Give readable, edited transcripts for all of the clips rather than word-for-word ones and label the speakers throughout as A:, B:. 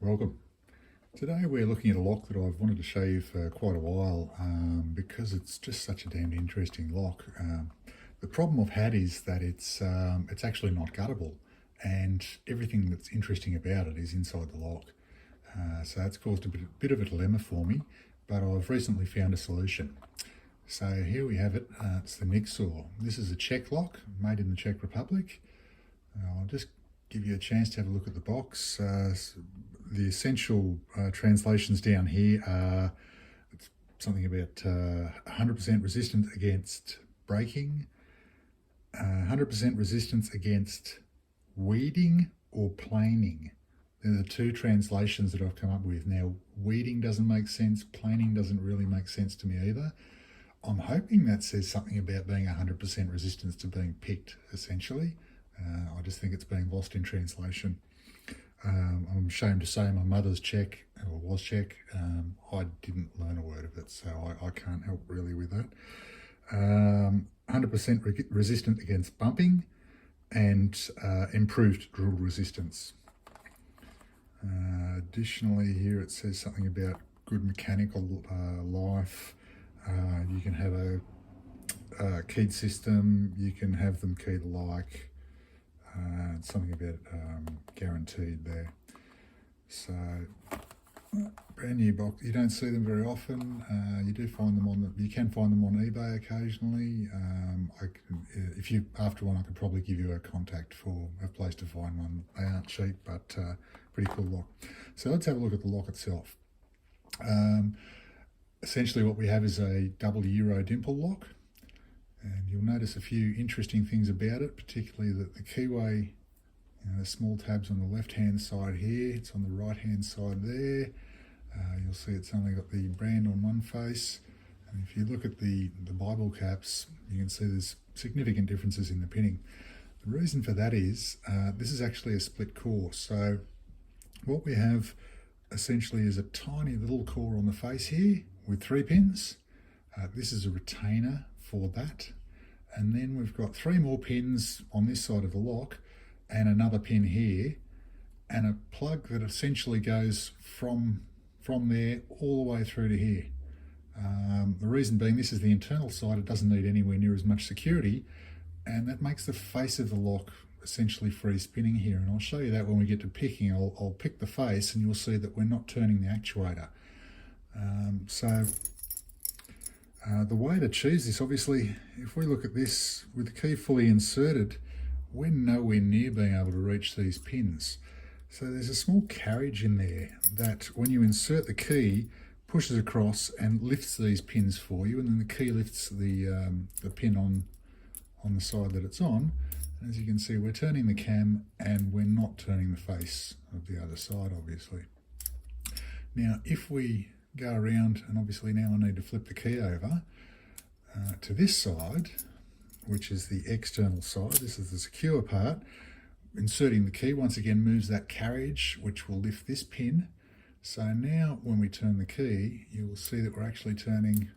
A: Welcome. Today we're looking at a lock that I've wanted to show you for quite a while because it's just such a damned interesting lock. The problem I've had is that it's actually not guttable, and everything that's interesting about it is inside the lock. So that's caused a bit of a dilemma for me, but I've recently found a solution. So here we have it. It's the Nixor. This is a Czech lock made in the Czech Republic. I'll just give you a chance to have a look at the box. The essential translations down here are something about 100% resistant against breaking, 100% resistance against weeding or planing. They're the two translations that I've come up with. Now, weeding doesn't make sense, planing doesn't really make sense to me either. I'm hoping that says something about being 100% resistance to being picked, essentially. I just think it's being lost in translation. I'm ashamed to say my mother's Czech, or was Czech. I didn't learn a word of it, so I can't help really with that. 100% resistant against bumping and improved drill resistance. Additionally, here it says something about good mechanical life. You can have a keyed system, you can have them keyed alike. Something about guaranteed there. So brand new box. You don't see them very often. You do find them you can find them on eBay occasionally. If you after one, I could probably give you a contact for a place to find one. They aren't cheap, but pretty cool lock. So let's have a look at the lock itself. Essentially, what we have is a double Euro dimple lock. And you'll notice a few interesting things about it, particularly that the keyway, the small tabs on the left-hand side here, it's on the right-hand side there. You'll see it's only got the brand on one face. And if you look at the Bible caps, you can see there's significant differences in the pinning. The reason for that is this is actually a split core. So what we have essentially is a tiny little core on the face here with 3 pins. This is a retainer for that, and then we've got 3 more pins on this side of the lock and another pin here and a plug that essentially goes from there all the way through to here. The reason being, this is the internal side, it doesn't need anywhere near as much security, and that makes the face of the lock essentially free spinning here, and I'll show you that when we get to picking. I'll pick the face and you'll see that we're not turning the actuator. The way to choose this, obviously, if we look at this with the key fully inserted, we're nowhere near being able to reach these pins. So there's a small carriage in there that when you insert the key, pushes across and lifts these pins for you, and then the key lifts the pin on the side that it's on. And as you can see, we're turning the cam and we're not turning the face of the other side, obviously. Now, if we go around, and obviously now I need to flip the key over to this side, which is the external side. This is the secure part. Inserting the key once again moves that carriage, which will lift this pin. So now when we turn the key, you will see that we're actually turning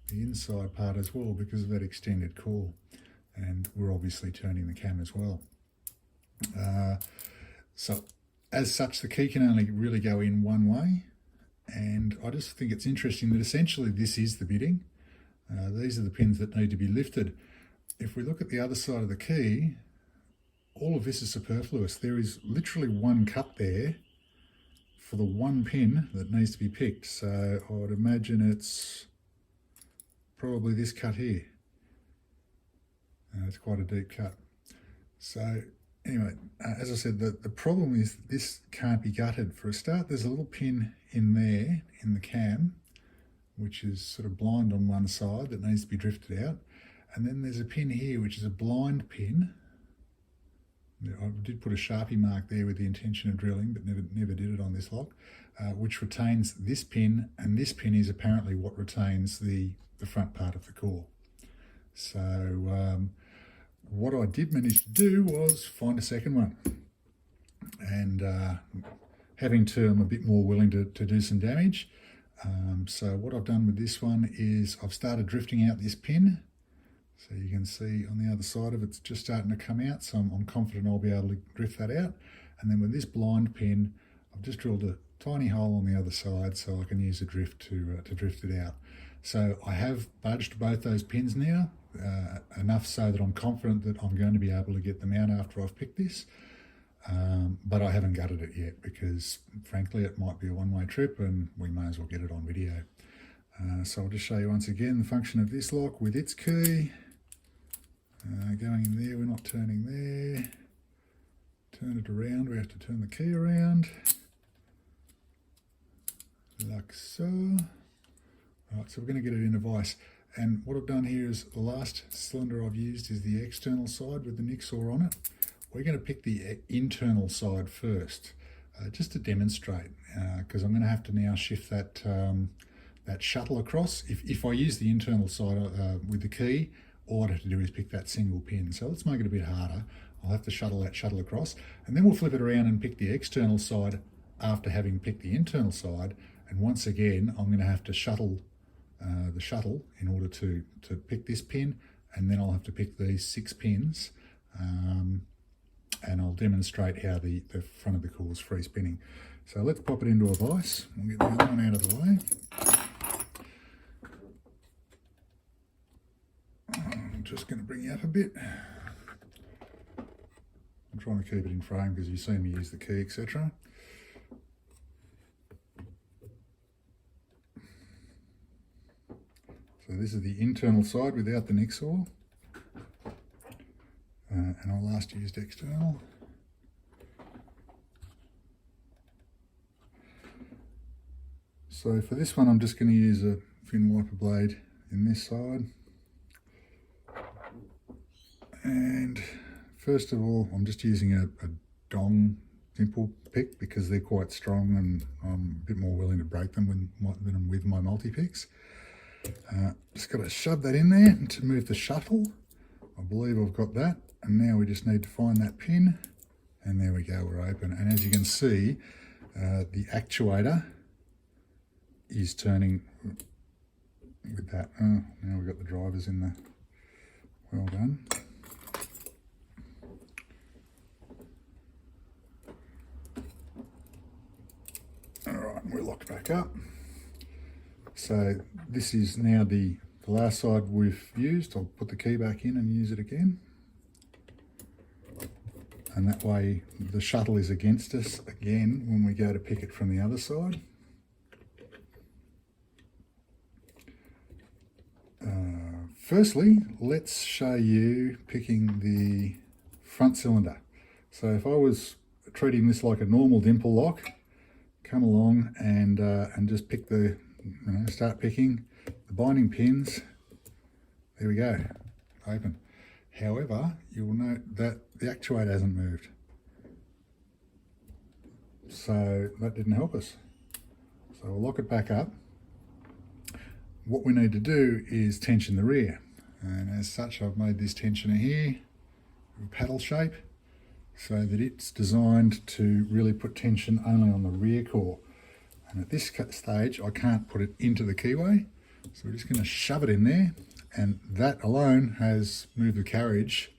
A: the inside part as well because of that extended core, and we're obviously turning the cam as well. So as such, the key can only really go in one way. And I just think it's interesting that essentially this is the bitting. These are the pins that need to be lifted. If we look at the other side of the key, all of this is superfluous. There is literally one cut there for the one pin that needs to be picked. So I would imagine it's probably this cut here. It's quite a deep cut. So anyway, as I said, the problem is this can't be gutted. For a start, there's a little pin in there in the cam, which is sort of blind on one side that needs to be drifted out. And then there's a pin here, which is a blind pin. I did put a Sharpie mark there with the intention of drilling, but never did it on this lock, which retains this pin, and this pin is apparently what retains the front part of the core. So what I did manage to do was find a second one, and having to, I'm a bit more willing to do some damage. So what I've done with this one is I've started drifting out this pin. So you can see on the other side of it's just starting to come out, so I'm confident I'll be able to drift that out. And then with this blind pin, I've I've just drilled a tiny hole on the other side so I can use the drift to drift it out. So I have budged both those pins now, enough so that I'm confident that I'm going to be able to get them out after I've picked this. But I haven't gutted it yet because frankly it might be a one-way trip and we may as well get it on video. So I'll just show you once again the function of this lock with its key. Going in there, we're not turning there. Turn it around, we have to turn the key around. Like so. Right, so we're going to get it in a vise. And what I've done here is the last cylinder I've used is the external side with the Nixor on it. We're going to pick the internal side first, just to demonstrate, because I'm going to have to now shift that that shuttle across. If I use the internal side with the key, all I'd have to do is pick that single pin. So let's make it a bit harder. I'll have to shuttle that shuttle across, and then we'll flip it around and pick the external side after having picked the internal side. And once again, I'm going to have to shuttle the shuttle in order to pick this pin, and then I'll have to pick these 6 pins, and I'll demonstrate how the front of the core is free spinning. So let's pop it into a vise. We'll get the other one out of the way. I'm just going to bring you up a bit. I'm trying to keep it in frame because you've seen me use the key, etc. So this is the internal side without the Nixor, and I last used external. So for this one I'm just going to use a fin wiper blade in this side, and first of all I'm just using a dong dimple pick because they're quite strong and I'm a bit more willing to break them than with my multi-picks. Just got to shove that in there to move the shuttle. I believe I've got that, and now we just need to find that pin, and there we go, we're open. And as you can see, the actuator is turning with that. Oh, now we've got the drivers in there. Well done. All right, we're locked back up. So this is now the last side we've used. I'll put the key back in and use it again. And that way the shuttle is against us again when we go to pick it from the other side. Firstly, let's show you picking the front cylinder. So if I was treating this like a normal dimple lock, come along and just pick the, start picking the binding pins. There we go, open. However, you will note that the actuator hasn't moved. So that didn't help us. So we'll lock it back up. What we need to do is tension the rear. And as such, I've made this tensioner here, paddle shape, so that it's designed to really put tension only on the rear core. And at this stage, I can't put it into the keyway. So we're just going to shove it in there, and that alone has moved the carriage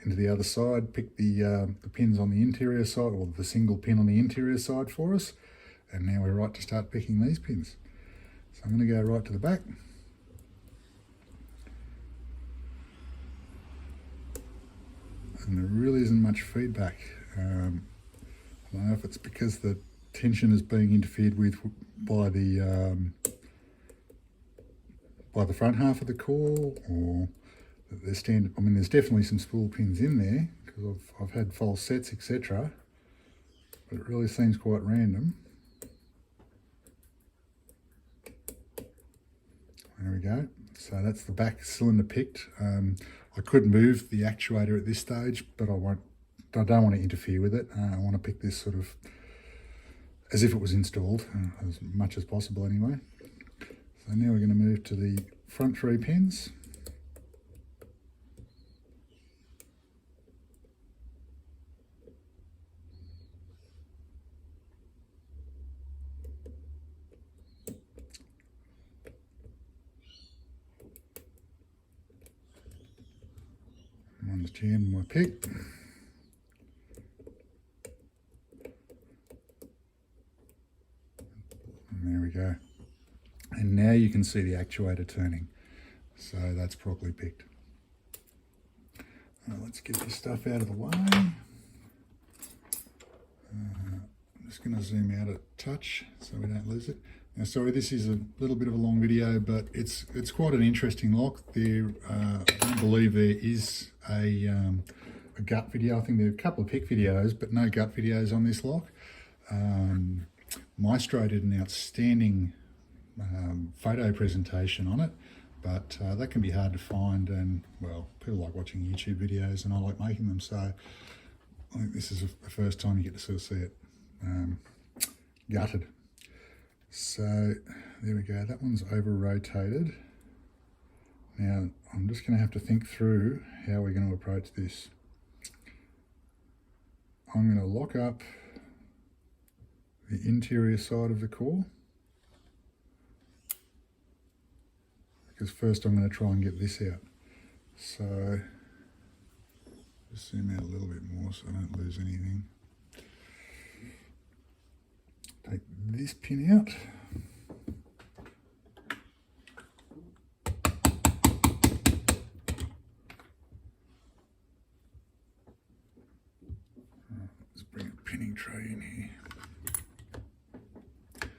A: into the other side, pick the pins on the interior side, or the single pin on the interior side for us. And now we're right to start picking these pins. So I'm going to go right to the back. And there really isn't much feedback. I don't know if it's because the tension is being interfered with by the front half of the core, or the standard. I mean, there's definitely some spool pins in there because I've had false sets, etc. But it really seems quite random. There we go. So that's the back cylinder picked. I could move the actuator at this stage, but I don't want to interfere with it. I want to pick this sort of as if it was installed, as much as possible anyway. So now we're going to move to the front 3 pins. One's jammed my pick. And there we go. And now you can see the actuator turning. So that's properly picked. Let's get this stuff out of the way. I'm just going to zoom out a touch so we don't lose it. Now, sorry, this is a little bit of a long video, but it's quite an interesting lock. There, I don't believe there is a gut video. I think there are a couple of pick videos, but no gut videos on this lock. Maestro did an outstanding photo presentation on it, but that can be hard to find, and well, people like watching YouTube videos and I like making them, so I think this is the first time you get to sort of see it gutted. So there we go, that one's over rotated. Now I'm just going to have to think through how we're going to approach this. I'm going to lock up the interior side of the core, because first I'm going to try and get this out. So just zoom out a little bit more so I don't lose anything. Take this pin out. Let's bring a pinning tray in here.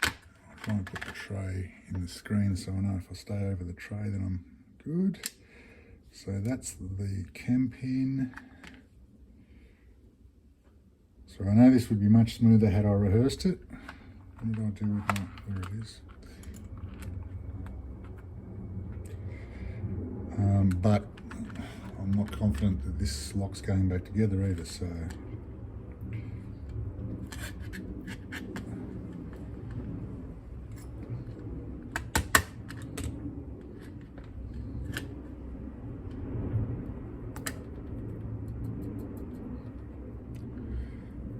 A: I'll try and put the tray in the screen so I know if I stay over the tray then I'm good. So that's the cam pin. So I know this would be much smoother had I rehearsed it. What did I do with my, there it is. But I'm not confident that this lock's going back together either, so.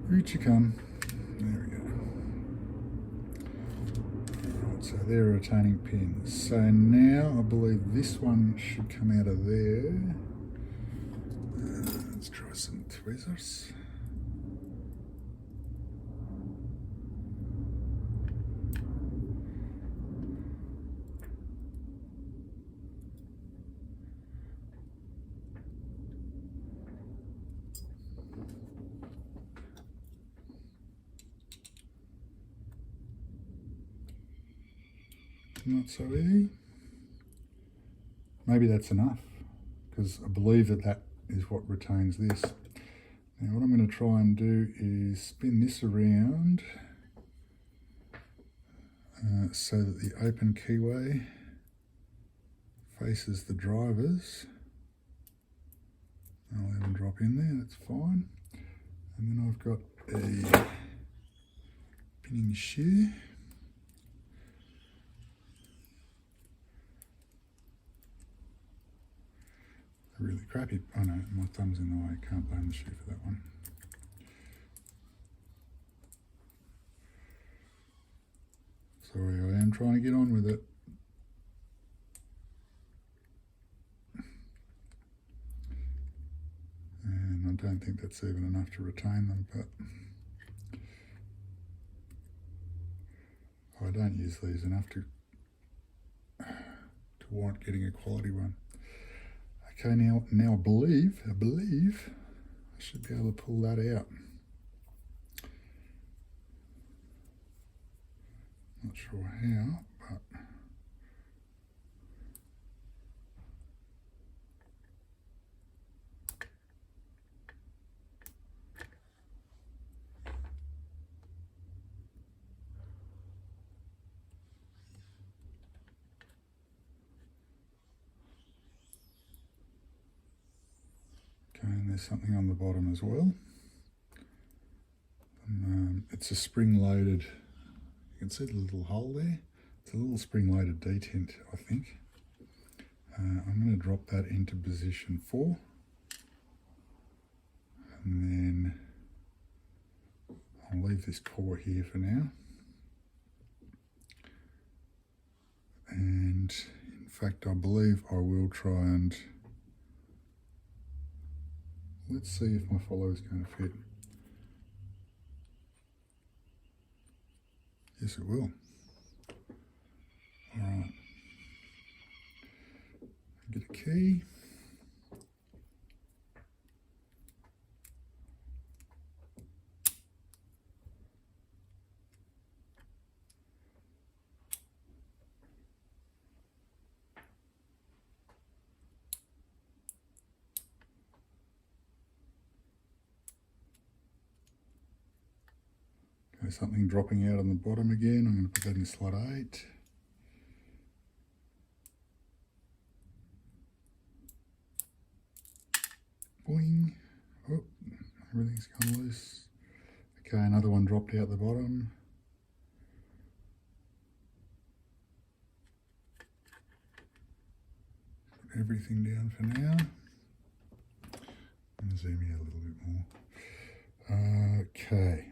A: Root you come. There we go. Right, so they're retaining pins. So now I believe this one should come out of there. Let's try some tweezers. Not so easy. Maybe that's enough, because I believe that that is what retains this. Now what I'm going to try and do is spin this around so that the open keyway faces the drivers. I'll let them drop in there, that's fine. And then I've got a pinning shear. Really crappy, oh no, my thumb's in the way, can't blame the shoe for that one. Sorry, I am trying to get on with it. And I don't think that's even enough to retain them, but I don't use these enough to warrant getting a quality one. Okay, now I believe I should be able to pull that out. Not sure how, but and there's something on the bottom as well. It's a spring-loaded, you can see the little hole there. It's a little spring-loaded detent, I think. I'm going to drop that into position 4. And then I'll leave this core here for now. And in fact, I believe I will try and let's see if my follow is going to fit. Yes, it will. key. Okay, something dropping out on the bottom again. I'm going to put that in slot 8. Boing. Oh, everything's gone loose. Okay, another one dropped out the bottom. Put everything down for now. I'm going to zoom in a little bit more. Okay.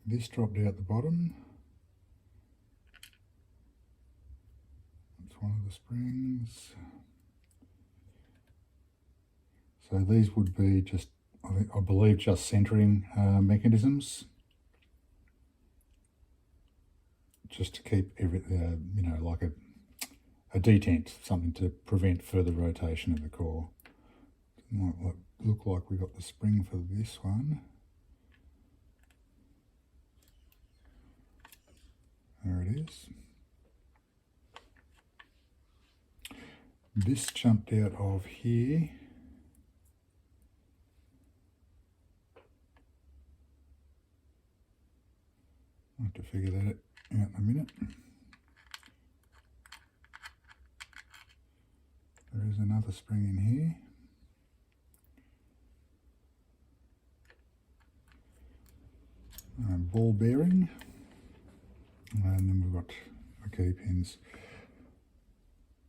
A: This dropped out the bottom. That's one of the springs. So these would be just, I believe, just centering mechanisms, just to keep you know, like a detent, something to prevent further rotation of the core. It might look like we got the spring for this one. There it is. This jumped out of here. I'll have to figure that out in a minute. There is another spring in here. Ball bearing. And then we've got the key pins.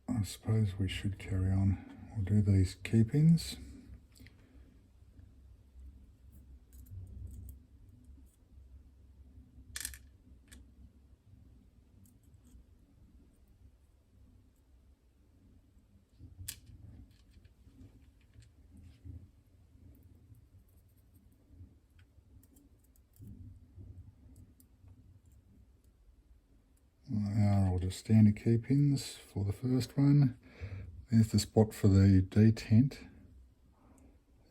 A: I suppose we should carry on. We'll do these key pins. Now I'll just standard key pins for the first one. There's the spot for the detent.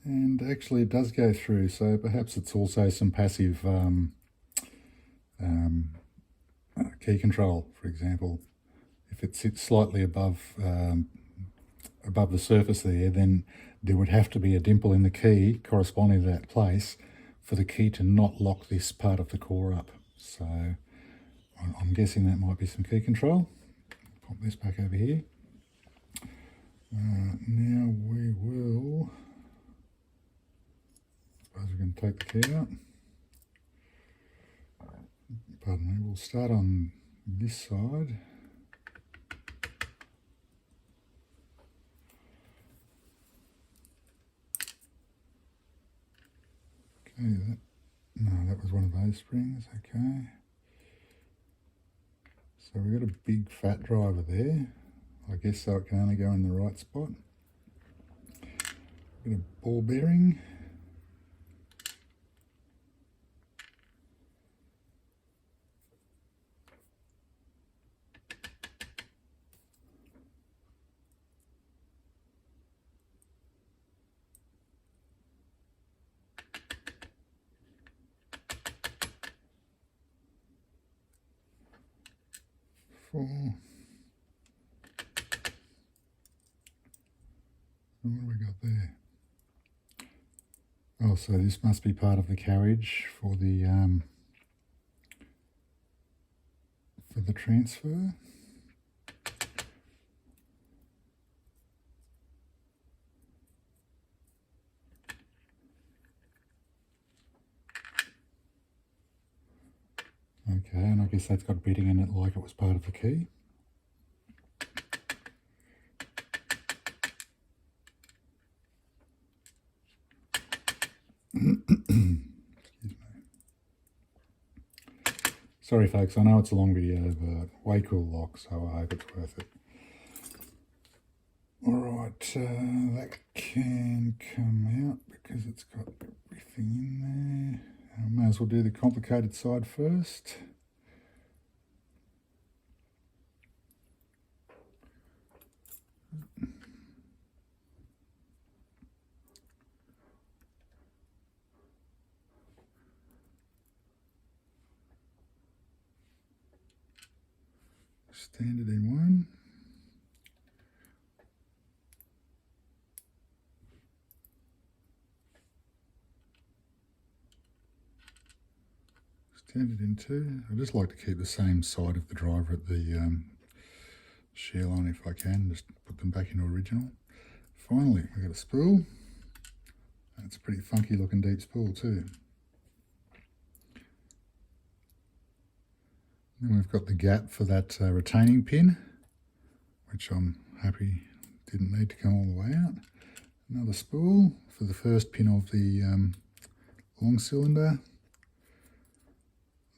A: And actually it does go through, so perhaps it's also some passive key control, for example. If it sits slightly above the surface there, then there would have to be a dimple in the key corresponding to that place for the key to not lock this part of the core up. So I'm guessing that might be some key control. Pop this back over here. Now we will, I suppose we can take the key out. Pardon me, we'll start on this side. Okay, that was one of those springs, okay. So we've got a big fat driver there, I guess, so it can only go in the right spot. Bit of ball bearing. What have we got there? Oh, so this must be part of the carriage for the transfer. Okay, and I guess that's got bitting in it like it was part of the key. Excuse me. Sorry folks, I know it's a long video, but way cool lock, so I hope it's worth it. Alright, that can come out because it's got everything in there. I may as well do the complicated side first. standard in one. Standard in two. I just like to keep the same side of the driver at the shear line if I can, just put them back into original. Finally, we've got a spool. That's a pretty funky looking deep spool too. Then we've got the gap for that retaining pin, which I'm happy didn't need to come all the way out. Another spool for the first pin of the long cylinder.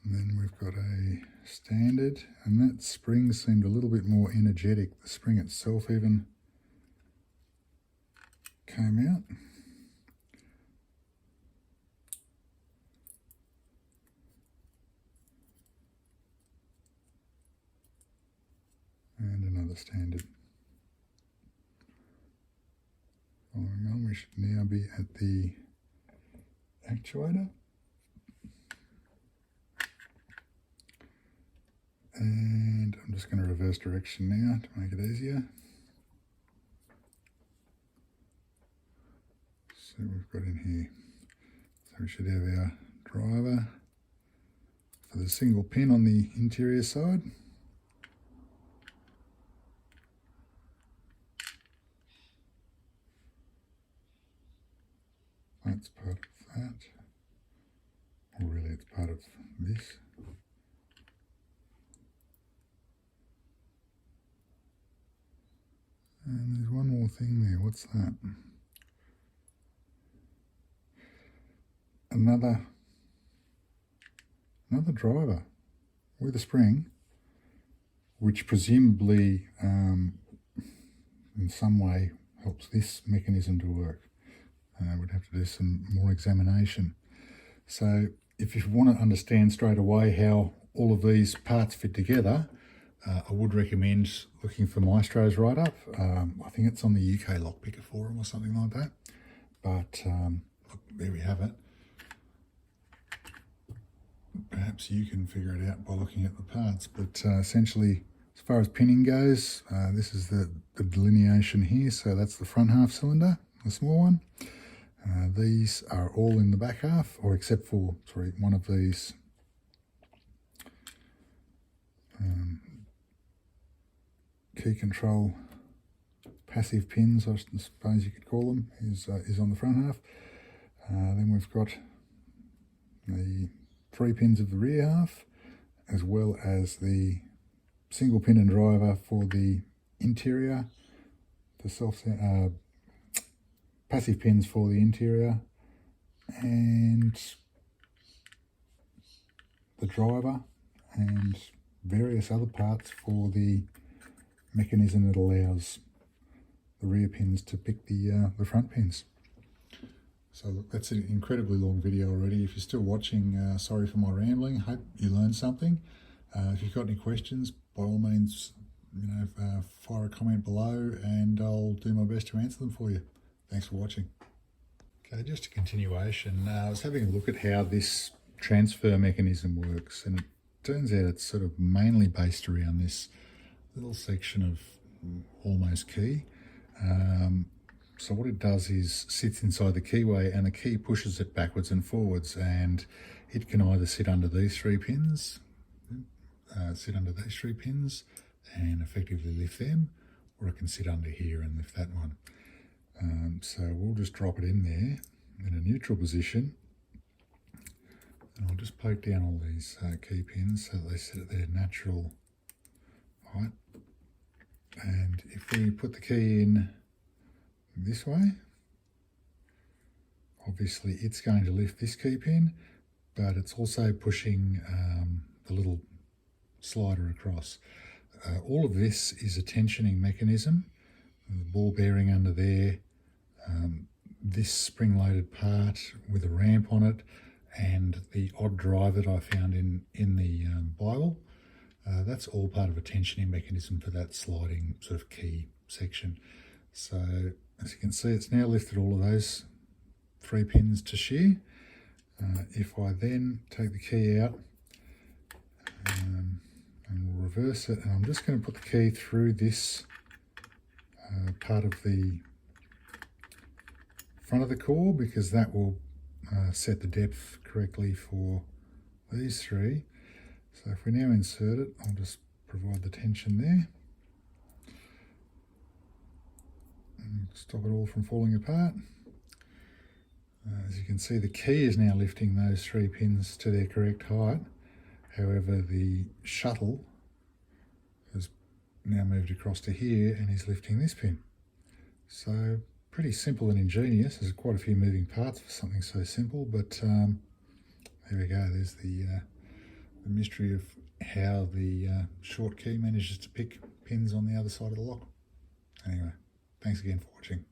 A: And then we've got a standard, and that spring seemed a little bit more energetic. The spring itself even came out. And another standard. Following on, we should now be at the actuator. And I'm just going to reverse direction now to make it easier. So we've got in here. So we should have our driver for the single pin on the interior side. That's part of that. Or really it's part of this. And there's one more thing there. What's that? Another driver with a spring, which presumably in some way helps this mechanism to work. We'd have to do some more examination. So if you want to understand straight away how all of these parts fit together, I would recommend looking for Maestro's write-up. I think it's on the UK Lockpicker forum or something like that. But look, there we have it. Perhaps you can figure it out by looking at the parts. But essentially, as far as pinning goes, this is the delineation here. So that's the front half cylinder, the small one. These are all in the back half, or except for, sorry, one of these key control passive pins, I suppose you could call them, is on the front half. Then we've got the 3 pins of the rear half, as well as the single pin and driver for the interior, the passive pins for the interior, and the driver, and various other parts for the mechanism that allows the rear pins to pick the front pins. So look, that's an incredibly long video already. If you're still watching, sorry for my rambling. Hope you learned something. If you've got any questions, by all means, fire a comment below, and I'll do my best to answer them for you. Thanks for watching. Okay, just a continuation. I was having a look at how this transfer mechanism works, and it turns out it's sort of mainly based around this little section of almost key. So what it does is sits inside the keyway, and the key pushes it backwards and forwards, and it can either sit under these 3 pins, and effectively lift them, or it can sit under here and lift that one. So we'll just drop it in there in a neutral position, and I'll just poke down all these key pins so that they sit at their natural height. And if we put the key in this way, obviously it's going to lift this key pin, but it's also pushing the little slider across. All of this is a tensioning mechanism. The ball bearing under there, this spring-loaded part with a ramp on it, and the odd drive that I found in the Bible. That's all part of a tensioning mechanism for that sliding sort of key section. So as you can see, it's now lifted all of those 3 pins to shear. If I then take the key out, And we'll reverse it, and I'm just going to put the key through this part of the front of the core, because that will set the depth correctly for these three. So if we now insert it, I'll just provide the tension there and stop it all from falling apart. As you can see, the key is now lifting those 3 pins to their correct height. However, the shuttle has now moved across to here and is lifting this pin. So pretty simple and ingenious. There's quite a few moving parts for something so simple, but there we go. There's the mystery of how the short key manages to pick pins on the other side of the lock. Anyway, thanks again for watching.